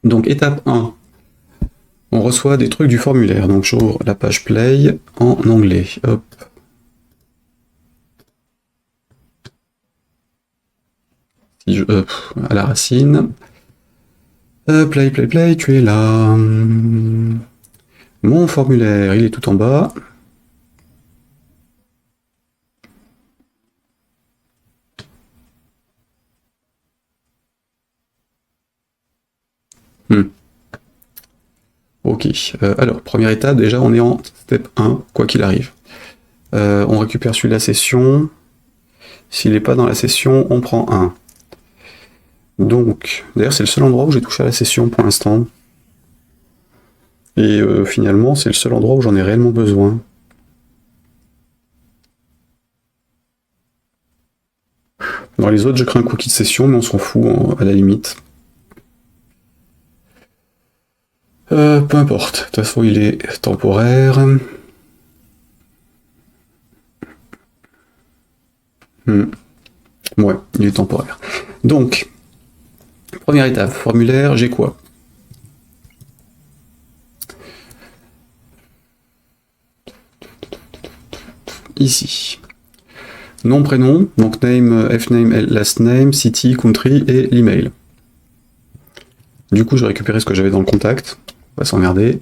Donc étape 1, on reçoit des trucs du formulaire. Donc j'ouvre la page Play en anglais. Hop. Si je, à la racine. Play, tu es là. Mon formulaire, il est tout en bas. Ok, alors, première étape, déjà on est en step 1, quoi qu'il arrive. On récupère celui de la session. S'il n'est pas dans la session, on prend un. Donc, d'ailleurs c'est le seul endroit où j'ai touché à la session pour l'instant. Et finalement, c'est le seul endroit où j'en ai réellement besoin. Dans les autres, je crée un cookie de session, mais on s'en fout, à la limite. Peu importe, de toute façon il est temporaire. Ouais, il est temporaire. Donc, première étape, formulaire, j'ai quoi? Ici. Nom, prénom, donc name, fname, last name, city, country et l'email. Du coup, je vais récupérer ce que j'avais dans le contact. On va s'emmerder.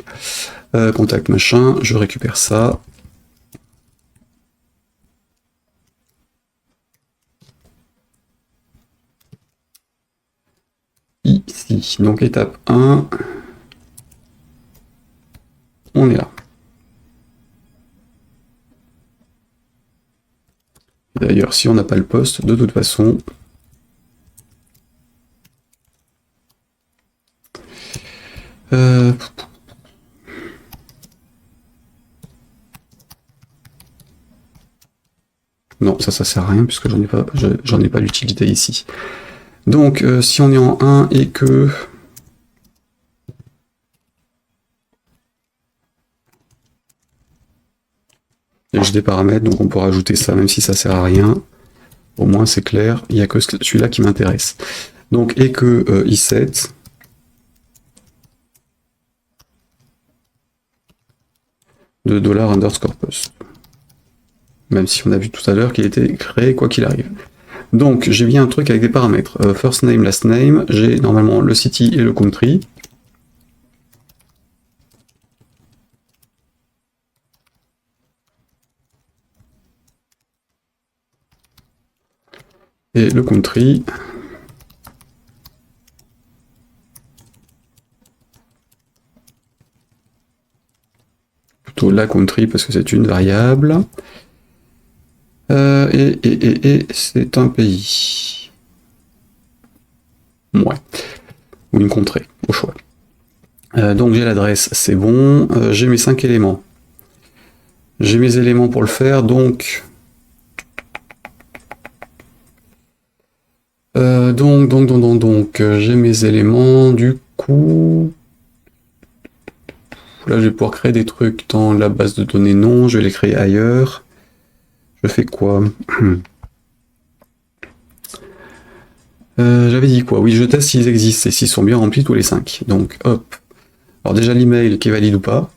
Contact machin, je récupère ça. Ici. Donc étape 1. On est là. D'ailleurs, si on n'a pas le poste, de toute façon... Non, ça sert à rien puisque j'en ai pas l'utilité ici. Donc, si on est en 1 et que... Et j'ai des paramètres, donc on peut rajouter ça, même si ça sert à rien. Au moins, c'est clair, il n'y a que celui-là qui m'intéresse. Donc, et que i7... de $_post. Même si on a vu tout à l'heure qu'il était créé quoi qu'il arrive. Donc j'ai bien un truc avec des paramètres. First name, last name, j'ai normalement le city et le country. Et le country. Plutôt la country parce que c'est une variable. Et c'est un pays. Ouais. Ou une contrée, au choix. Donc j'ai l'adresse, c'est bon. J'ai mes 5 éléments. J'ai mes éléments pour le faire, donc... j'ai mes éléments, du coup... Là, je vais pouvoir créer des trucs dans la base de données non, je vais les créer ailleurs. Je fais quoi? J'avais dit quoi? Oui, je teste s'ils existent et s'ils sont bien remplis tous les 5. Donc, hop. Alors déjà, l'email qui est valide ou pas.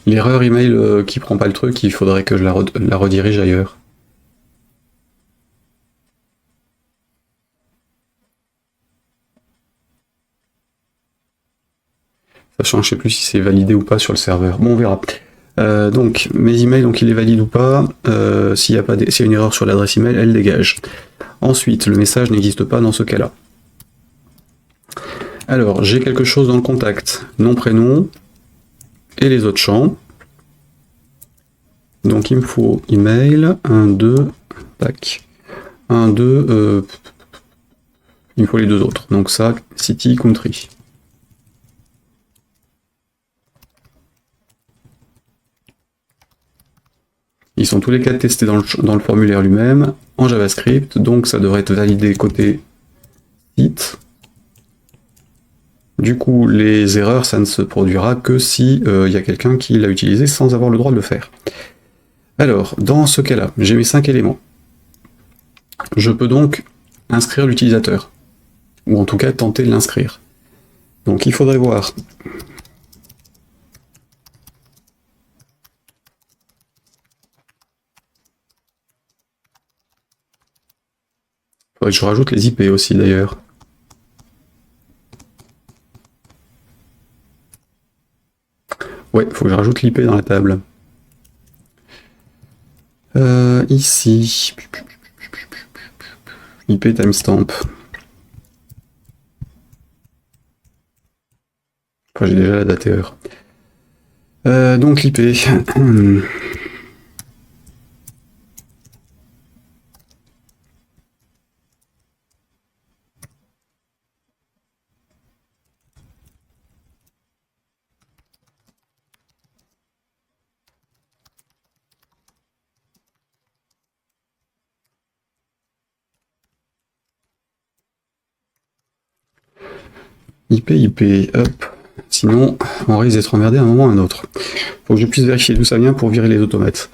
L'erreur email qui prend pas le truc, il faudrait que je la redirige ailleurs. Sachant, je sais plus si c'est validé ou pas sur le serveur. Bon, on verra. Donc, mes emails, donc il est valide ou pas. S'il y a une erreur sur l'adresse email, elle dégage. Ensuite, le message n'existe pas dans ce cas-là. Alors, j'ai quelque chose dans le contact. Nom, prénom et les autres champs. Donc, il me faut email, 1, 2, tac. 1, 2, il me faut les deux autres. Donc ça, city, country. Ils sont tous les 4 testés dans le formulaire lui-même, en JavaScript, donc ça devrait être validé côté site. Du coup, les erreurs, ça ne se produira que si il y a quelqu'un qui l'a utilisé sans avoir le droit de le faire. Alors, dans ce cas-là, j'ai mes 5 éléments. Je peux donc inscrire l'utilisateur, ou en tout cas tenter de l'inscrire. Donc il faudrait voir. Il faudrait que je rajoute les IP aussi d'ailleurs. Ouais, il faut que je rajoute l'IP dans la table. Ici. IP timestamp. Enfin, j'ai déjà la date et heure. Donc l'IP. IP, hop. Sinon, on risque d'être emmerdé à un moment ou à un autre. Faut que je puisse vérifier d'où ça vient pour virer les automates.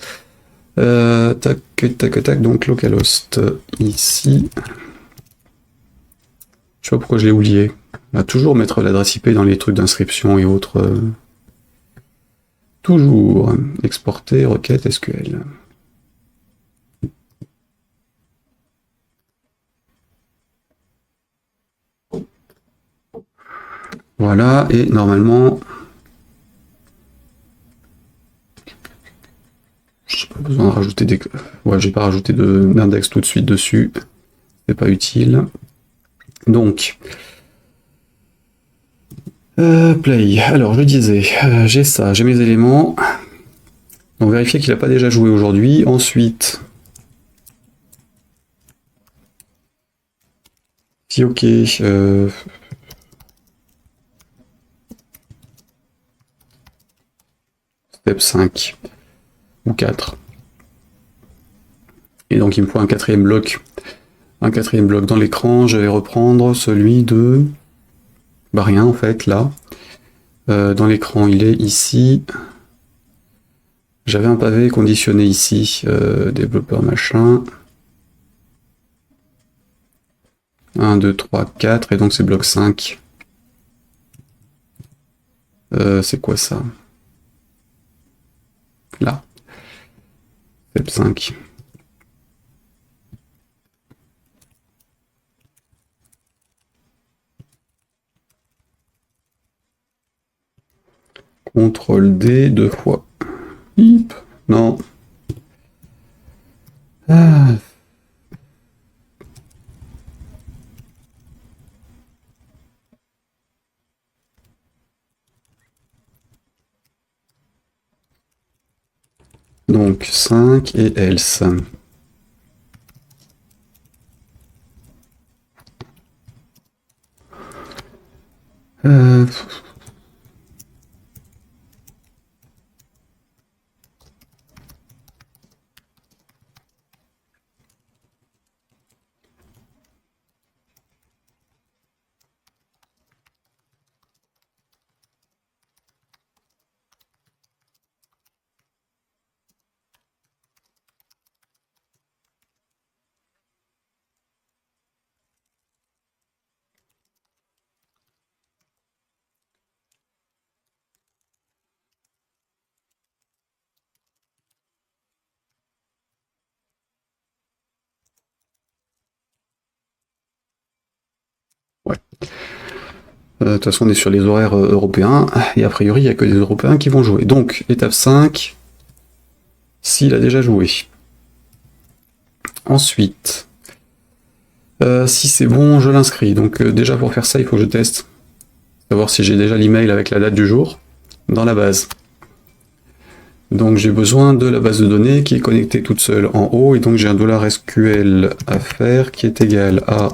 Tac, tac, tac, donc localhost ici. Je sais pas pourquoi je l'ai oublié. On va toujours mettre l'adresse IP dans les trucs d'inscription et autres. Toujours. Exporter, requête SQL. Voilà, et normalement... J'ai pas besoin de rajouter des... Ouais, j'ai pas rajouté d'index tout de suite dessus. C'est pas utile. Donc... play. Alors, je disais, j'ai ça, j'ai mes éléments. Donc, vérifier qu'il n'a pas déjà joué aujourd'hui. Ensuite... Si ok... Step 5 ou 4. Et donc il me faut un quatrième bloc. Un quatrième bloc dans l'écran. Je vais reprendre celui de... Bah rien en fait, là. Dans l'écran, il est ici. J'avais un pavé conditionné ici. Développeur machin. 1, 2, 3, 4. Et donc c'est bloc 5. C'est quoi ça? Là. Step 5. CTRL D 2 fois. Hip. Non. Ah. Donc 5 et else. Ouais. De toute façon, on est sur les horaires européens, et a priori, il n'y a que des Européens qui vont jouer. Donc, étape 5, s'il a déjà joué. Ensuite, si c'est bon, je l'inscris. Donc, déjà, pour faire ça, il faut que je teste. Savoir si j'ai déjà l'email avec la date du jour dans la base. Donc, j'ai besoin de la base de données qui est connectée toute seule en haut, et donc j'ai un $SQL à faire qui est égal à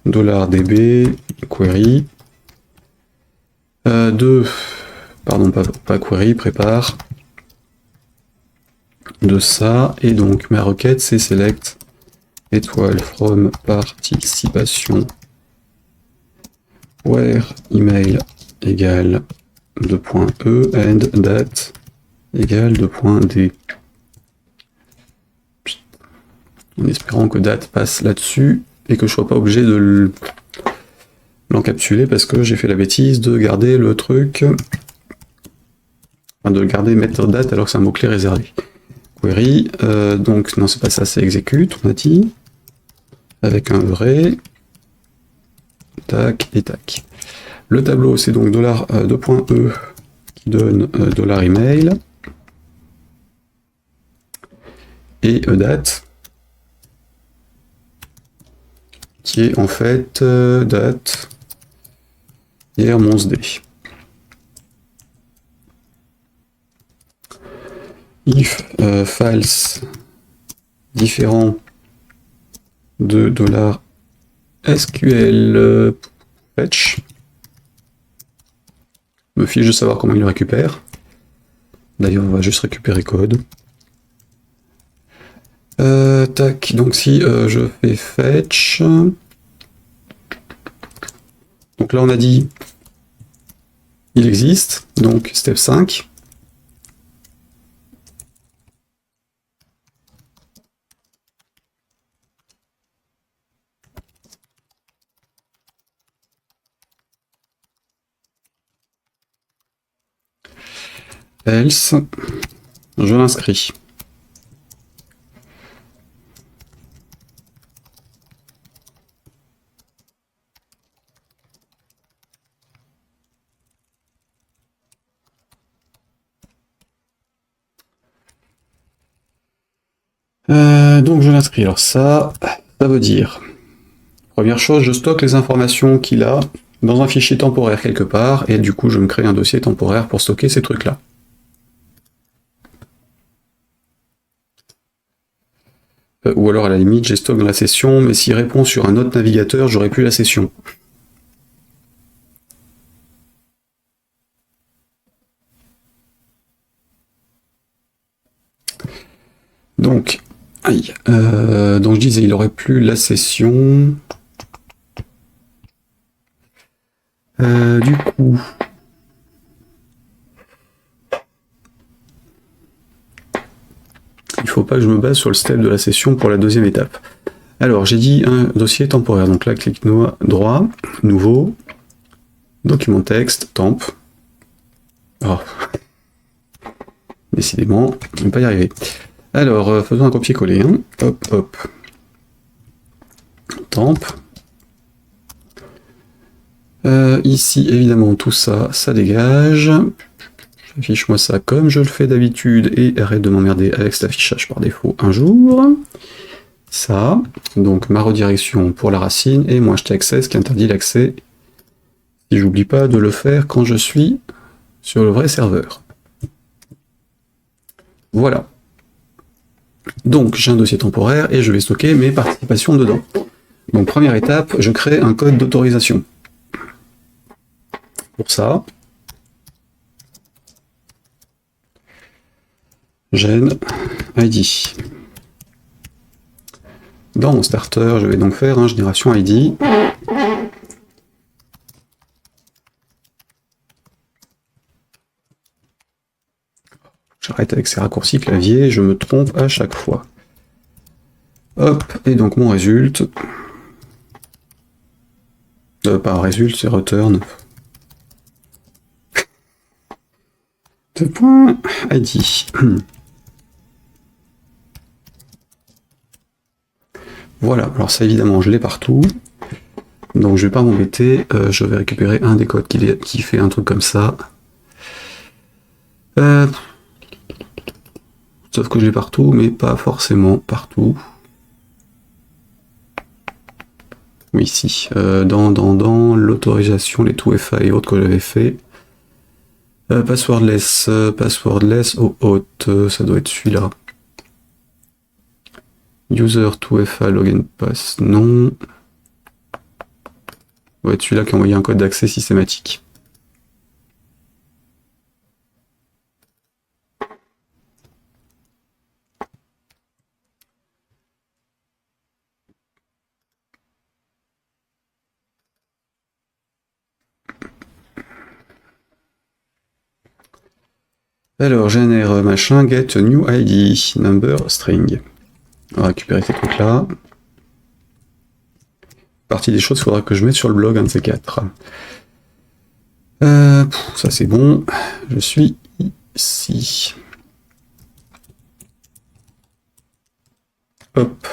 $db query. Pardon, pas query, prépare de ça, et donc ma requête c'est select étoile from participation where email égale 2.e and date égale 2.d. En espérant que date passe là-dessus et que je sois pas obligé de l'encapsuler parce que j'ai fait la bêtise de garder le truc, enfin de garder mettre date alors que c'est un mot-clé réservé. Query, donc non c'est pas ça, c'est execute, on a dit, avec un vrai, tac et tac. Le tableau c'est donc $2.e qui donne $email et date qui est en fait date hier 11D. If false différent de $SQL fetch, me fiche de savoir comment il le récupère. D'ailleurs, on va juste récupérer code. Tac, donc si je fais fetch, donc là on a dit il existe, donc step 5. Else, je l'inscris. Donc je l'inscris. Alors ça veut dire, première chose, je stocke les informations qu'il a dans un fichier temporaire quelque part, et du coup je me crée un dossier temporaire pour stocker ces trucs-là. Ou alors à la limite, j'ai stock dans la session, mais s'il répond sur un autre navigateur, j'aurai plus la session. Donc, donc je disais, il aurait plus la session. Du coup, il faut pas que je me base sur le step de la session pour la deuxième étape. Alors, j'ai dit un dossier temporaire. Donc là, clic droit, nouveau, document texte, temp. Oh. Décidément, on ne va pas y arriver. Alors, faisons un copier-coller. Hein. Hop, hop. Temp. Ici, évidemment, tout ça, ça dégage. Affiche-moi ça comme je le fais d'habitude et arrête de m'emmerder avec cet affichage par défaut un jour. Ça, donc ma redirection pour la racine et moi je access qui interdit l'accès. Si j'oublie pas de le faire quand je suis sur le vrai serveur. Voilà. Donc j'ai un dossier temporaire et je vais stocker mes participations dedans. Donc première étape, je crée un code d'autorisation. Pour ça, gen id. Dans mon starter, je vais donc faire un génération id. J'arrête avec ces raccourcis clavier, je me trompe à chaque fois. Hop, et donc mon résulte. Pas un résulte, c'est return. .id. Voilà, alors ça évidemment je l'ai partout. Donc je vais pas m'embêter, je vais récupérer un des codes qui fait un truc comme ça. Sauf que je l'ai partout, mais pas forcément partout. Oui, si. Dans l'autorisation, les 2FA et autres que j'avais fait. Passwordless au hôte, ça doit être celui-là. User 2FA login pass, non. Ça doit être celui-là qui a envoyé un code d'accès systématique. Alors, génère machin, get new ID, number string. On va récupérer ces trucs-là. Partie des choses qu'il faudra que je mette sur le blog, un de ces quatre. Ça c'est bon. Je suis ici. Hop.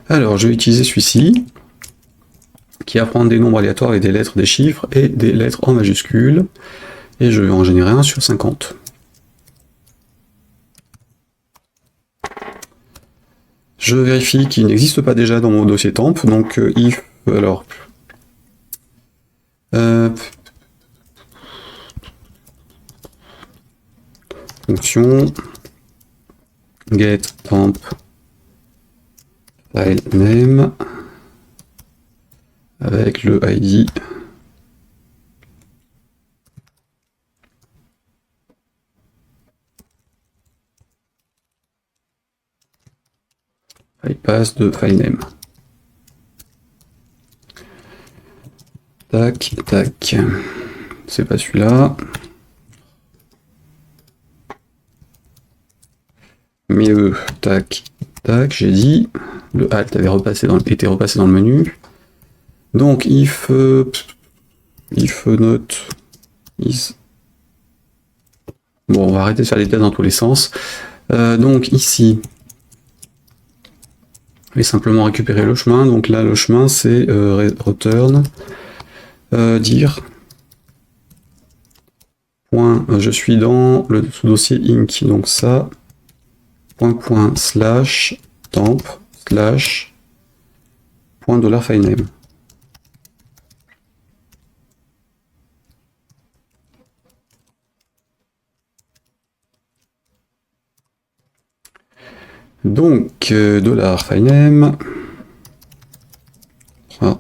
Alors, je vais utiliser celui-ci, qui va prendre des nombres aléatoires avec des lettres, des chiffres et des lettres en majuscules. Et je vais en générer un sur 50. Je vérifie qu'il n'existe pas déjà dans mon dossier temp, donc if, alors... fonction get temp file name avec le ID pass de file name. Tac, tac. C'est pas celui-là. Mais tac, tac, j'ai dit. Le alt avait été repassé dans le menu. Donc if note is. Bon, on va arrêter de faire des tests dans tous les sens. Donc ici, je vais simplement récupérer le chemin. Donc là, le chemin, c'est return dire point. Je suis dans le sous-dossier inc. Donc ça point slash temp slash point dollar file name. Donc dollar file name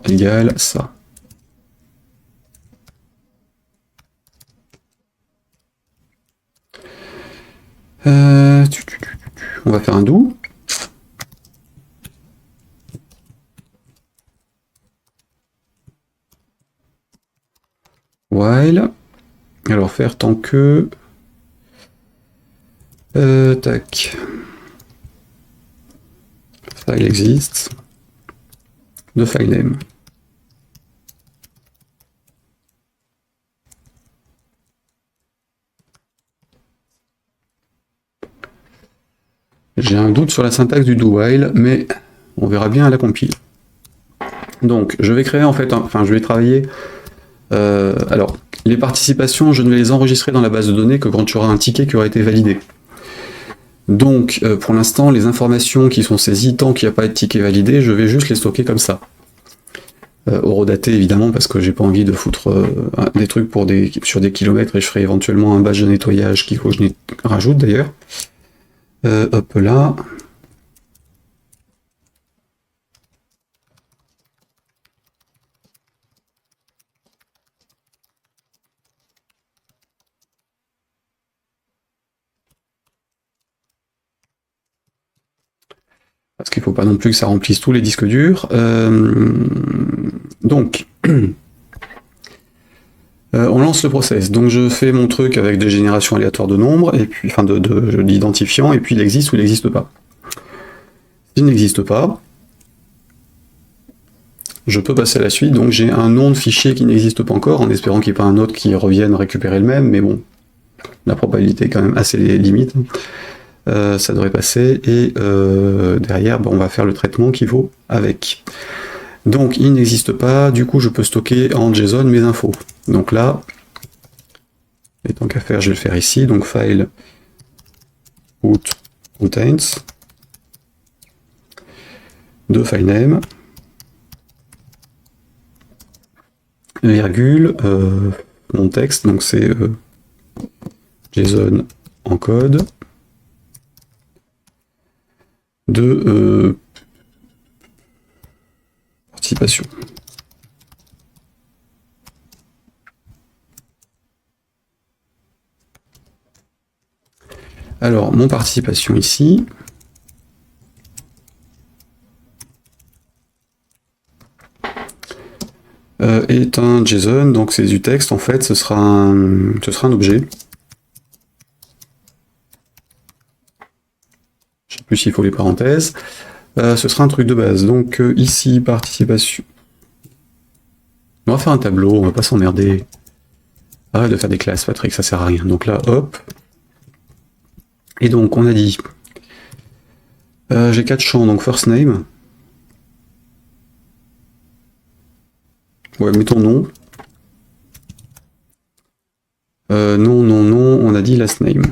égale ça. On va faire un do. While. Alors faire tant que. Tac. File existe. De file name. J'ai un doute sur la syntaxe du do while, mais on verra bien à la compile. Donc, je vais créer en fait, je vais travailler. Alors, les participations, je ne vais les enregistrer dans la base de données que quand tu auras un ticket qui aura été validé. Donc, pour l'instant, les informations qui sont saisies, tant qu'il n'y a pas de ticket validé, je vais juste les stocker comme ça. Horodaté évidemment, parce que j'ai pas envie de foutre des trucs sur des kilomètres, et je ferai éventuellement un batch de nettoyage qu'il faut que je rajoute d'ailleurs. Hop là. Parce qu'il ne faut pas non plus que ça remplisse tous les disques durs. Donc, on lance le process. Donc je fais mon truc avec des générations aléatoires de nombres, et puis, enfin d'identifiants, et puis il existe ou il n'existe pas. S'il n'existe pas, je peux passer à la suite. Donc j'ai un nom de fichier qui n'existe pas encore, en espérant qu'il n'y ait pas un autre qui revienne récupérer le même, mais bon, la probabilité est quand même assez limite. Ça devrait passer, et derrière, on va faire le traitement qui vaut avec. Donc il n'existe pas, du coup je peux stocker en JSON mes infos. Donc là, et tant qu'à faire, je vais le faire ici, donc file root contains de file name, virgule, mon texte, donc c'est JSON en code, de participation. Alors, mon participation ici, est un JSON, donc c'est du texte, en fait, ce sera un objet. Je sais plus s'il faut les parenthèses. Ce sera un truc de base. Donc ici, participation. On va faire un tableau, on va pas s'emmerder. Arrête de faire des classes, Patrick, ça sert à rien. Donc là, hop. Et donc, on a dit... j'ai 4 champs, donc first name. Ouais, mettons nom. Non, non, non, on a dit last name.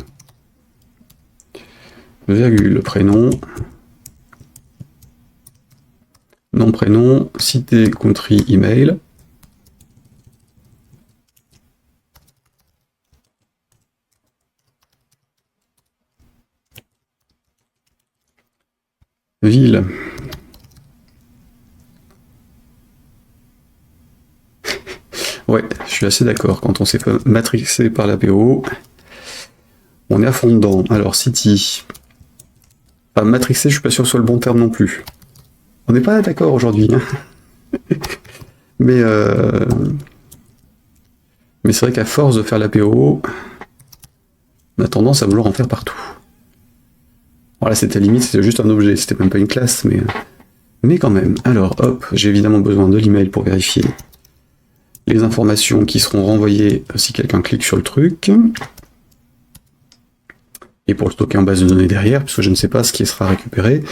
Virgule, prénom. Nom, prénom, cité, country, email. Ville. Ouais, je suis assez d'accord. Quand on s'est fait matrixer par l'APO, on est à fond dedans. Alors, city. Enfin, matrixer, je suis pas sûr que ce soit le bon terme non plus. On n'est pas d'accord aujourd'hui. Hein. Mais c'est vrai qu'à force de faire l'APO, on a tendance à vouloir en faire partout. Voilà, c'était limite, c'était juste un objet, c'était même pas une classe, mais quand même. Alors, hop, j'ai évidemment besoin de l'email pour vérifier les informations qui seront renvoyées si quelqu'un clique sur le truc. Et pour le stocker en base de données derrière, puisque je ne sais pas ce qui sera récupéré.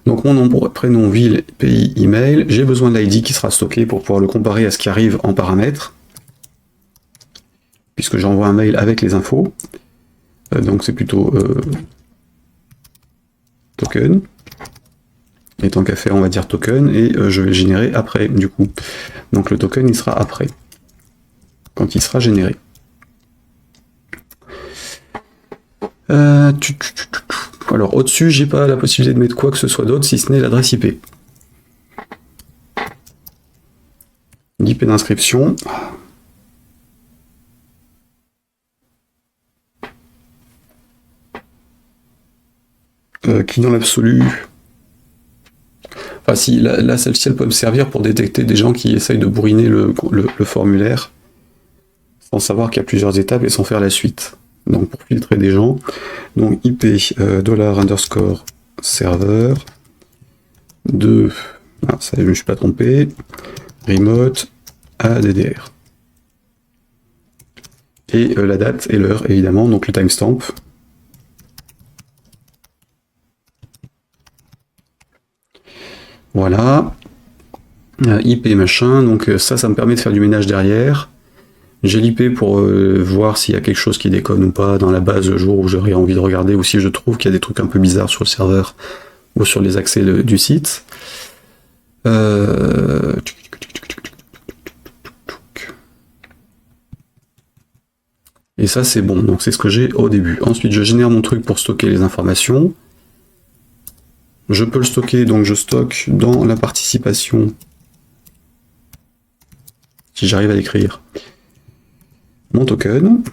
Donc mon nom, prénom, ville, pays, email. J'ai besoin de l'ID qui sera stocké pour pouvoir le comparer à ce qui arrive en paramètres. Puisque j'envoie un mail avec les infos. Donc c'est plutôt token. Et tant qu'à faire, on va dire token, et je vais le générer après, du coup. Donc le token, il sera après, quand il sera généré. Alors au-dessus, j'ai pas la possibilité de mettre quoi que ce soit d'autre, si ce n'est l'adresse IP. L'IP d'inscription. Qui dans l'absolu... Enfin si, là celle-ci, elle peut me servir pour détecter des gens qui essayent de bourriner le formulaire, sans savoir qu'il y a plusieurs étapes et sans faire la suite. Donc pour filtrer des gens, donc IP $_ serveur de, ça je ne me suis pas trompé, remote ADDR. Et la date et l'heure évidemment, donc le timestamp. Voilà. IP machin, donc ça me permet de faire du ménage derrière. J'ai l'IP pour voir s'il y a quelque chose qui déconne ou pas dans la base le jour où j'aurais envie de regarder, ou si je trouve qu'il y a des trucs un peu bizarres sur le serveur ou sur les accès du site. Et ça c'est bon, donc c'est ce que j'ai au début. Ensuite je génère mon truc pour stocker les informations. Je peux le stocker, donc je stocke dans la participation, si j'arrive à l'écrire, mon token.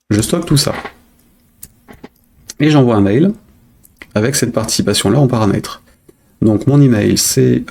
Je stocke tout ça. Et j'envoie un mail avec cette participation-là en paramètres. Donc mon email c'est